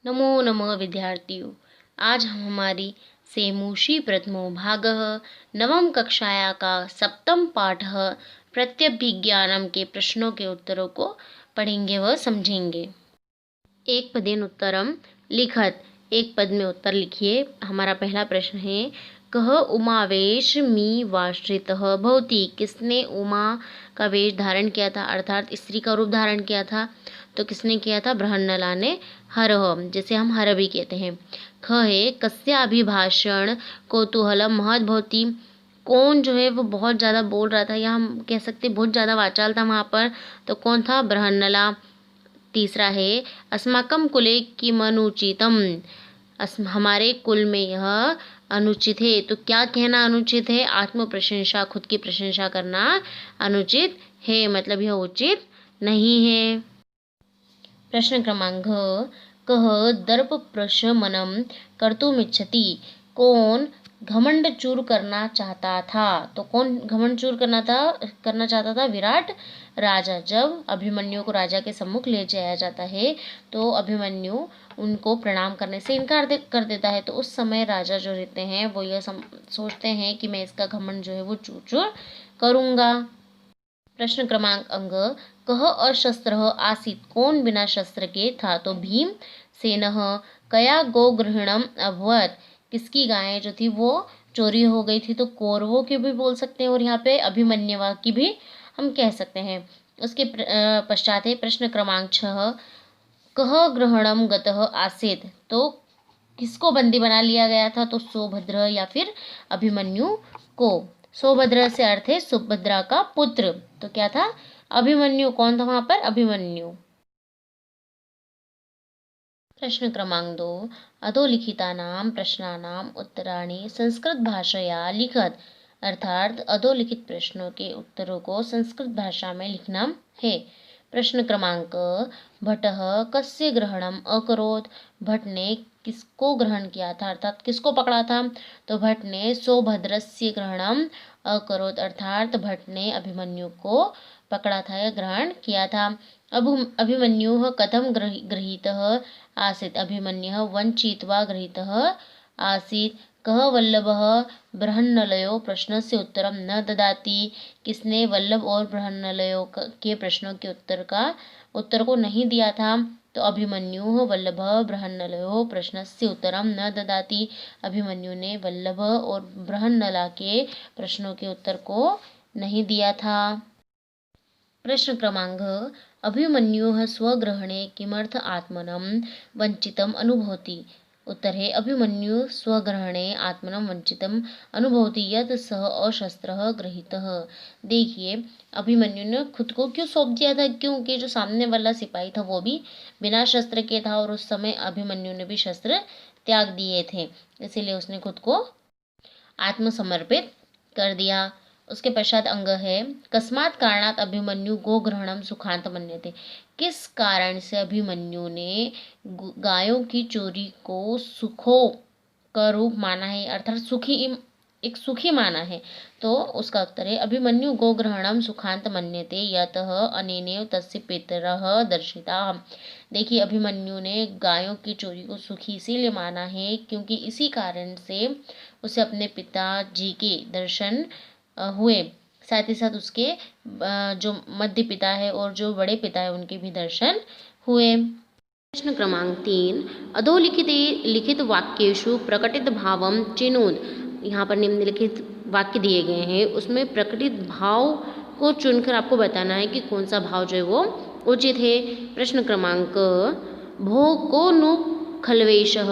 नमो नमः विद्यार्थियों। आज हम हमारी सेमूषी प्रथमो भागः नवम कक्षाया का सप्तम पाठः प्रत्यभिज्ञानम के प्रश्नों के उत्तरों को पढ़ेंगे व समझेंगे। एक पदेन उत्तरम लिखत, एक पद में उत्तर लिखिए। हमारा पहला प्रश्न है, कह उमावेश मी वाश्रितः भवति। किसने उमा का वेश धारण किया था, अर्थात स्त्री का रूप धारण किया था? तो किसने किया था? बृहन्नला ने। हरः, जैसे हम हर भी कहते हैं। ख है, कस्य अभिभाषण कौतूहलम महत् भवति। कौन जो है वो बहुत ज़्यादा बोल रहा था, या हम कह सकते बहुत ज़्यादा वाचाल था वहाँ पर। तो कौन था? बृहन्नला। तीसरा है, अस्माकं कुले किमनुचितम। हमारे कुल में यह अनुचित है। तो क्या कहना अनुचित है? आत्म प्रशंसा, खुद की प्रशंसा करना अनुचित है, मतलब यह उचित नहीं है। प्रश्न क्रमांक घ, कह दर्प प्रशमनम कर्तुमिच्छति। कौन घमंड चूर करना चाहता था? तो कौन घमंड चूर करना चाहता था? विराट राजा। जब अभिमन्यु को राजा के सम्मुख ले जाया जाता है तो अभिमन्यु उनको प्रणाम करने से इनकार कर देता है। तो उस समय राजा जो रहते हैं वो यह सोचते हैं कि मैं इसका घमंड जो है वो चूर चूर करूँगा। प्रश्न क्रमांक अंग, कह अशस्त्र आसीत्। कौन बिना शस्त्र के था? तो भीम सेनः। कया गोगृहणम अभवत्। किसकी गायें जो थी वो चोरी हो गई थी? तो कौरवों की भी बोल सकते हैं, और यहाँ पे अभिमन्यु की भी हम कह सकते हैं। उसके पश्चात है प्रश्न क्रमांक 6, कह ग्रहणम गतः आसीत्। तो किसको बंदी बना लिया गया था? तो सौभद्र या फिर अभिमन्यु को। सौभद्र से अर्थ है सुभद्रा का पुत्र। तो क्या था? अभिमन्यु। कौन था वहां पर? अभिमन्यु। प्रश्न क्रमांक 2, अधोलिखितानां प्रश्नानाम् उत्तराणि संस्कृत भाषया लिखत। अर्थात अधोलिखित प्रश्नों के उत्तरों को संस्कृत भाषा में लिखना है। प्रश्न क्रमांक, भट्टः कस्य ग्रहणम अकरोत्। भट्ट ने किसको ग्रहण किया था, अर्थात किसको पकड़ा था? तो भट्ट ने सौभद्रस्य ग्रहणम अकरोत्, अर्थात भट्ट ने अभिमन्यु को पकड़ा था या ग्रहण किया था। अब अभिमन्युः कथं गृहीतः आसीत्। अभिमन्युः वञ्चित्वा गृहीतः आसीत्। कः वल्लभः बृहन्नलयो प्रश्नस्य उत्तरं न ददाति। किसने वल्लभ और बृहन्नलयो के प्रश्नों के उत्तर को नहीं दिया था? तो अभिमन्युः वल्लभः बृहन्नलयो प्रश्नस्य उत्तरं न ददाति। अभिमन्यु ने वल्लभ और बृहन्नला के प्रश्नों के उत्तर को नहीं दिया था। प्रश्न क्रमांक, अभिमन्युः स्वग्रहणे किमर्थ आत्मनं वंचितम् अनुभवति। उत्तर है, अभिमन्यु स्वग्रहणे आत्मनं वंचितम् अनुभवति यत् सः अशस्त्रः गृहीतः। देखिए, अभिमन्यु ने खुद को क्यों सौंप दिया था? क्योंकि जो सामने वाला सिपाही था वो भी बिना शस्त्र के था, और उस समय अभिमन्यु ने भी शस्त्र त्याग दिए थे, इसीलिए उसने खुद को आत्मसमर्पित कर दिया। उसके पश्चात अंग है, कस्मात् कारणात् अभिमन्यु गोग्रहणम सुखांत मन्यते। किस कारण से अभिमन्यु ने गायों की चोरी को सुखों का रूप माना है, अर्थात सुखी माना है? तो उसका उत्तर है, अभिमन्यु गोग्रहणम सुखांत मन्यते यतः अनेनैव तस्य पितरः दर्शिता। देखिए, अभिमन्यु ने गायों की चोरी को सुखी इसीलिए माना है क्योंकि इसी कारण से उसे अपने पिताजी के दर्शन हुए। साथ ही साथ उसके जो मध्य पिता है और जो बड़े पिता है उनके भी दर्शन हुए। प्रश्न क्रमांक 3, लिखित वाक्येषु प्रकटित भावम चिनोद। यहाँ पर निम्नलिखित वाक्य दिए गए हैं, उसमें प्रकटित भाव को चुनकर आपको बताना है कि कौन सा भाव जो है वो उचित है। प्रश्न क्रमांक, भो को नु खल्वेशः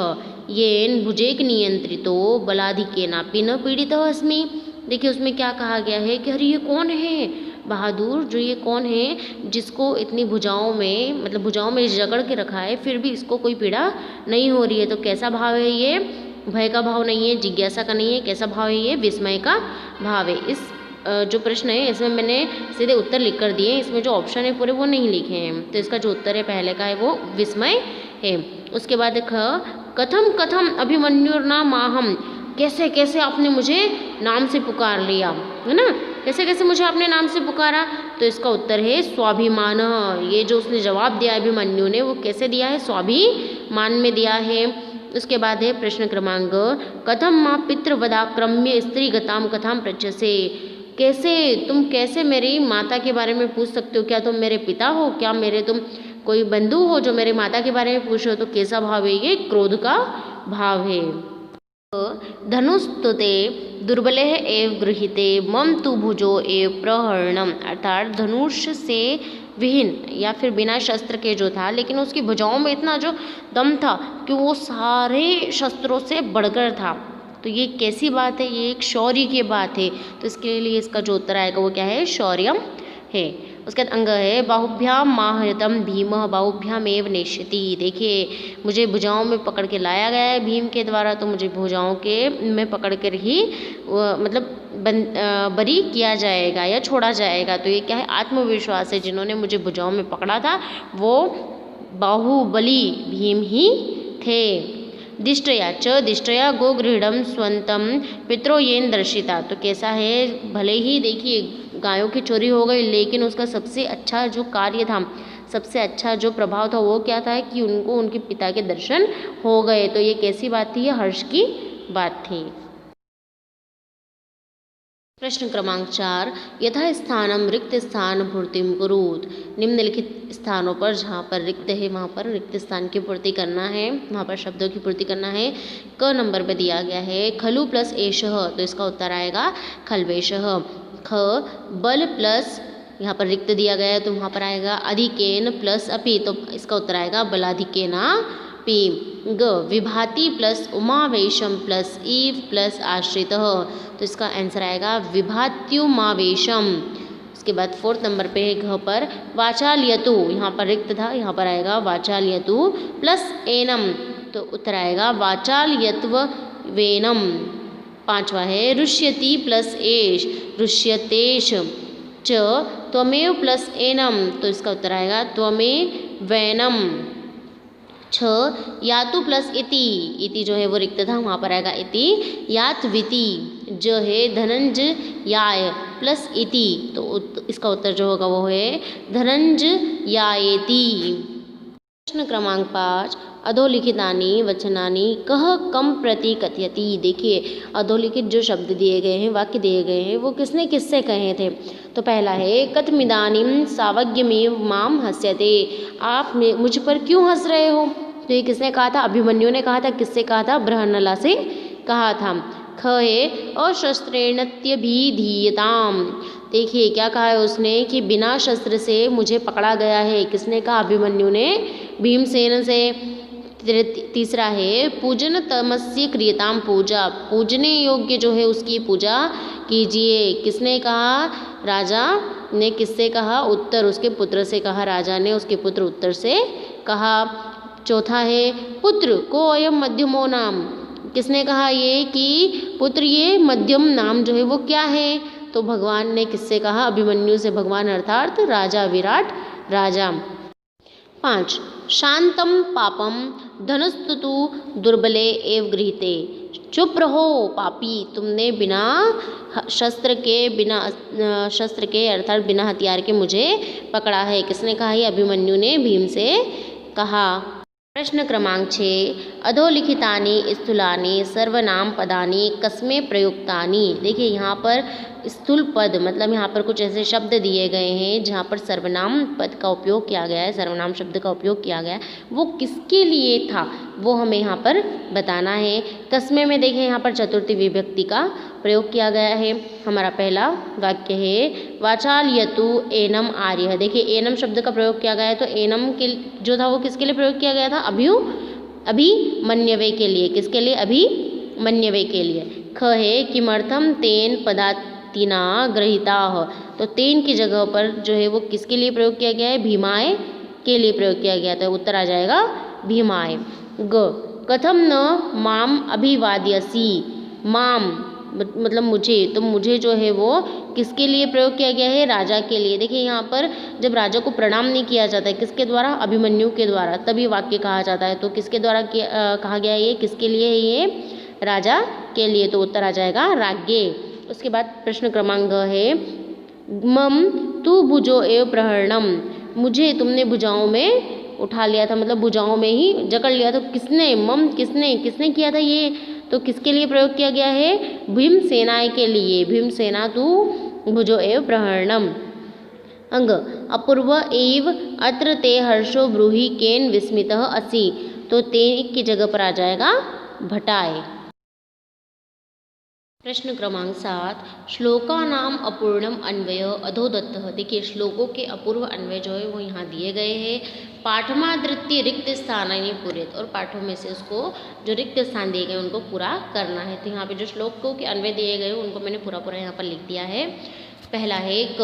येन भुजेक नियंत्रितो बलाधिक्येनापि न पीड़ितः अस्मि। देखिए, उसमें क्या कहा गया है कि अरे ये कौन है बहादुर, जो ये कौन है जिसको इतनी भुजाओं में जकड़ के रखा है, फिर भी इसको कोई पीड़ा नहीं हो रही है। तो कैसा भाव है ये? भय का भाव नहीं है, जिज्ञासा का नहीं है। कैसा भाव है ये? विस्मय का भाव है। इस जो प्रश्न है इसमें मैंने सीधे उत्तर लिख कर दिए, इसमें जो ऑप्शन है पूरे वो नहीं लिखे हैं। तो इसका जो उत्तर है पहले का है वो विस्मय है। उसके बाद कथम कथम अभिमन्युर्नामाहम। कैसे कैसे आपने मुझे नाम से पुकार लिया, है ना? कैसे कैसे मुझे अपने नाम से पुकारा? तो इसका उत्तर है स्वाभिमान। ये जो उसने जवाब दिया अभिमन्यु ने वो कैसे दिया है? स्वाभिमान में दिया है। उसके बाद है प्रश्न क्रमांक कथम माँ पितृवदाक्रम्य स्त्रीगताम कथाम पृच्छसे। तुम कैसे मेरी माता के बारे में पूछ सकते हो? क्या तुम मेरे पिता हो? क्या मेरे तुम कोई बंधु हो जो मेरे माता के बारे में पूछ रहे हो? तो कैसा भाव है ये? क्रोध का भाव है। धनुस्तुते दुर्बले एव गृहीते मम तु भुजो एव प्रहरणम, अर्थात धनुष से विहीन या फिर बिना शस्त्र के जो था, लेकिन उसकी भुजाओं में इतना जो दम था कि वो सारे शस्त्रों से बढ़कर था। तो ये कैसी बात है? ये एक शौर्य की बात है। तो इसके लिए इसका जो उत्तर आएगा वो क्या है? शौर्यम है। उसके बाद अंग है बाहुभ्याम माहयतम भीमः बाहुभ्याम एव नेष्यति। देखिए मुझे भुजाओं में पकड़ के लाया गया है भीम के द्वारा, तो मुझे भुजाओं के में पकड़ कर ही मतलब बरी किया जाएगा या छोड़ा जाएगा। तो ये क्या है? आत्मविश्वास है। जिन्होंने मुझे भुजाओं में पकड़ा था वो बाहुबली भीम ही थे। दिष्टया गोगृहणम स्वंतम पितरो येन दर्शिता। तो कैसा है? भले ही देखिए गायों की चोरी हो गई, लेकिन उसका सबसे अच्छा जो कार्य था, सबसे अच्छा जो प्रभाव था वो क्या था? कि उनको उनके पिता के दर्शन हो गए। तो ये कैसी बात थी? ये हर्ष की बात थी। प्रश्न क्रमांक 4 यथा स्थानम रिक्त स्थान पूर्तिम कुरुत। निम्नलिखित स्थानों पर जहाँ पर रिक्त है वहाँ पर रिक्त स्थान की पूर्ति करना है, वहाँ पर शब्दों की पूर्ति करना है। क नंबर पे दिया गया है खलु प्लस एषः, तो इसका उत्तर आएगा खल्वेषः। ख बल प्लस, यहाँ पर रिक्त दिया गया है तो वहाँ पर आएगा अधिकेन प्लस अपि, तो इसका उत्तर आएगा बलाधिकेना पी। ग विभाति प्लस उमावेशम प्लस ईव प्लस आश्रितः, तो इसका आंसर आएगा विभात्युमावेशम। उसके बाद 4 नंबर पे है घ पर वाचाल्यतु, यहाँ पर रिक्त था, यहाँ पर आएगा वाचाल्यतु प्लस एनम, तो उत्तर आएगा वाचाल्यत्व वेनम। 5वां है रुष्यति प्लस एष रुष्यतेश। च त्वमेव प्लस एनम, तो इसका उत्तर आएगा त्वमेवैनम। 6 यातु प्लस इति जो है वो रिक्त था, वहाँ पर आएगा इति यात्विति। ज है धनंजयाय प्लस इति, तो इसका उत्तर जो होगा वो है धनंजयायेति। प्रश्न क्रमांक 5 अधोलिखितानि वचनानि कः कम प्रति कथयति। देखिए अधोलिखित जो शब्द दिए गए हैं, वाक्य दिए गए हैं, वो किसने किससे कहे थे? तो पहला है कथमिदानीं सावज्ञमेव माम हस्यते, आप मुझ पर क्यों हंस रहे हो? तो ये किसने कहा था? अभिमन्यु ने कहा था। किससे कहा था? बृहन्नला से कहा था। ख है अशस्त्रेणत्यभिधीयताम। देखिए क्या कहा है उसने कि बिना शस्त्र से मुझे पकड़ा गया है। किसने कहा? अभिमन्यु ने भीमसेन से। तीसरा है पूजन तमस्य क्रियताम पूजा, पूजने योग्य जो है उसकी पूजा कीजिए। किसने कहा? राजा ने। किससे कहा? उत्तर उसके पुत्र से कहा। राजा ने उसके पुत्र उत्तर से कहा। चौथा है पुत्र को अयम मध्यमो नाम। किसने कहा ये कि पुत्र ये मध्यम नाम जो है वो क्या है? तो भगवान ने किससे कहा? अभिमन्यु से। भगवान अर्थात राजा, विराट राजा। 5 शांतम पापम धनुस्तुतु दुर्बले एव गृहीते। चुप रहो पापी, तुमने बिना शस्त्र के अर्थात बिना हथियार के मुझे पकड़ा है। किसने कहा? ये अभिमन्यु ने भीम से कहा। प्रश्न क्रमांक 6 अधोलिखितानि स्थूलानि सर्वनाम पदानि कस्मे प्रयुक्तानि। देखिए यहाँ पर स्थूल पद मतलब यहाँ पर कुछ ऐसे शब्द दिए गए हैं जहाँ पर सर्वनाम पद का उपयोग किया गया है, सर्वनाम शब्द का उपयोग किया गया है, वो किसके लिए था वो हमें यहाँ पर बताना है। कस्मे में देखिए यहाँ पर चतुर्थी विभक्ति का प्रयोग किया गया है। हमारा पहला वाक्य है वाचाल्यतु एनम आर्य। देखिए एनम शब्द का प्रयोग किया गया है, तो एनम के जो था वो किसके लिए प्रयोग किया गया था? अभिमन्यवे के लिए। किसके लिए? अभिमन्यवे के लिए। ख है किमर्थम तेन पदातिना गृहीताः, तो तेन की जगह पर जो है वो किसके लिए प्रयोग किया गया है? भीमाय के लिए प्रयोग किया गया। तो उत्तर आ जाएगा भीमाय। ग कथम न माम अभिवाद्यसि। माम मतलब मुझे, तो मुझे जो है वो किसके लिए प्रयोग किया गया है? राजा के लिए। देखिए यहाँ पर जब राजा को प्रणाम नहीं किया जाता है, किसके द्वारा? अभिमन्यु के द्वारा, तभी वाक्य कहा जाता है। तो किसके द्वारा कहा गया है ये? किसके लिए है ये? राजा के लिए। तो उत्तर आ जाएगा राज्ञे। उसके बाद प्रश्न क्रमांक है मम तू भुजो एव प्रहरणम, मुझे तुमने भुजाओं में उठा लिया था, मतलब भुजाओं में ही जकड़ लिया। तो किसने, मम किसने किसने किया था ये, तो किसके लिए प्रयोग किया गया है, भीमसेनाय के लिए। भीमसेना तू भुजो एव प्रहरणम। अंग अपूर्व एव अत्र ते हर्षो ब्रूहि केन विस्मितः असि, तो ते की जगह पर आ जाएगा भटाय। प्रश्न क्रमांक 7 श्लोका नाम अपूर्णम अन्वय अधोदत्तः। देखिए श्लोकों के अपूर्व अन्वय जो है वो यहाँ दिए गए हैं। पाठमादृत्य रिक्त स्थानानि पूरित, और पाठों में से उसको जो रिक्त स्थान दिए गए उनको पूरा करना है। तो यहाँ पे जो श्लोकों के अन्वय दिए गए उनको मैंने पूरा पूरा यहाँ पर लिख दिया है। पहला है क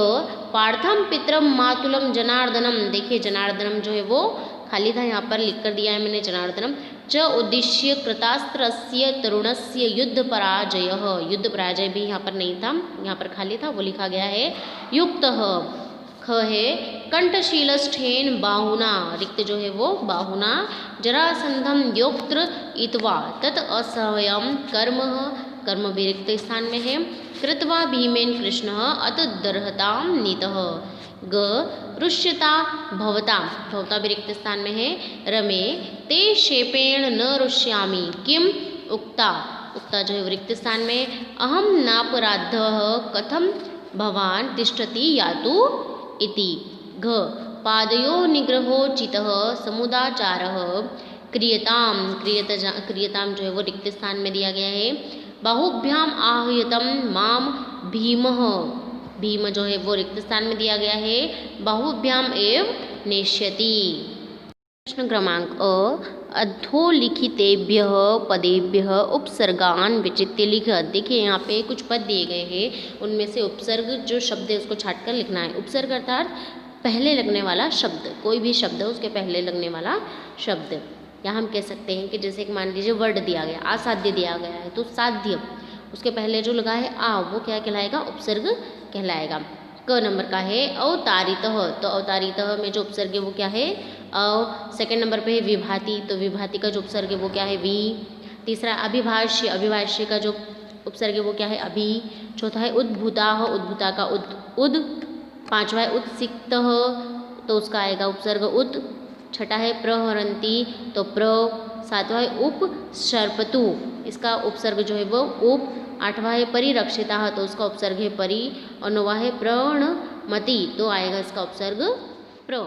पार्थम पितरम मातुलम जनार्दनम। देखिए जनार्दनम जो है वो खाली था, यहाँ पर लिख कर दिया है मैंने जनार्दनम। च उद्देश्य कृतास्त्रस्य तरुणस्य युद्ध पराजय, युद्ध पराजय भी यहाँ पर नहीं था, यहाँ पर खाली था, वो लिखा गया है युक्त। ख है कंठशीलष्ठेन बाहुना, रिक्त जो है वो बाहुना, जरासंधम योक्त्र इत्वा तत् असह्यम कर्म, कर्म भी रिक्त स्थान में है। कृत्वा भीमेन कृष्ण अत दर्हताम नीतः। ग रुष्यता भवता, भवता भी रिक्त स्थान में है। रमे ते शेपेण न रुष्यामि किम उक्ता, उक्ता जो है रिक्त स्थान में। अहम नापराधः कथम भवान तिष्ठति यातु इति। घ पादयो निग्रहोचितः समुदाचारः क्रियताम, क्रियताम जो है वो रिक्त स्थान में दिया गया है। बाहुभ्याम आहयतम माम भीमः, भीम जो है वो रिक्त स्थान में दिया गया है। बाहुभ्याम एव नेष्यति। प्रश्न क्रमांक अधोलिखितेभ्यः पदेभ्यः उपसर्गान विचित्य लिख। देखिए यहाँ पे कुछ पद दिए गए हैं, उनमें से उपसर्ग जो शब्द है उसको छाट कर लिखना है। उपसर्ग अर्थात पहले लगने वाला शब्द, कोई भी शब्द है उसके पहले लगने वाला शब्द। या हम कह सकते हैं कि जैसे कि मान लीजिए वर्ड दिया गया, असाध्य दिया गया है, तो साध्य उसके पहले जो लगा है आ, वो क्या कहलाएगा, उपसर्ग कहलाएगा। क नंबर का है अवतारितः, तो अवतारितः में जो उपसर्ग है वो क्या है अव। सेकंड नंबर पे है विभाति, तो विभाति का जो उपसर्ग है वो क्या है वी। तीसरा अभिभाष्य, अभिभाष्य का जो उपसर्ग है वो क्या है अभि। चौथा है उद्भूताः, उद्भूता का उद। पांचवा है उत्सिक्तः, तो उसका आएगा उपसर्ग उत। छठा है प्रहरन्ति, तो प्र। सातवां है उपसर्पतु, इसका उपसर्ग जो है वो उप। आठवां है परिरक्षिता, तो उसका उपसर्ग है परि। और नौवां है प्रणमति, तो आएगा इसका उपसर्ग प्र।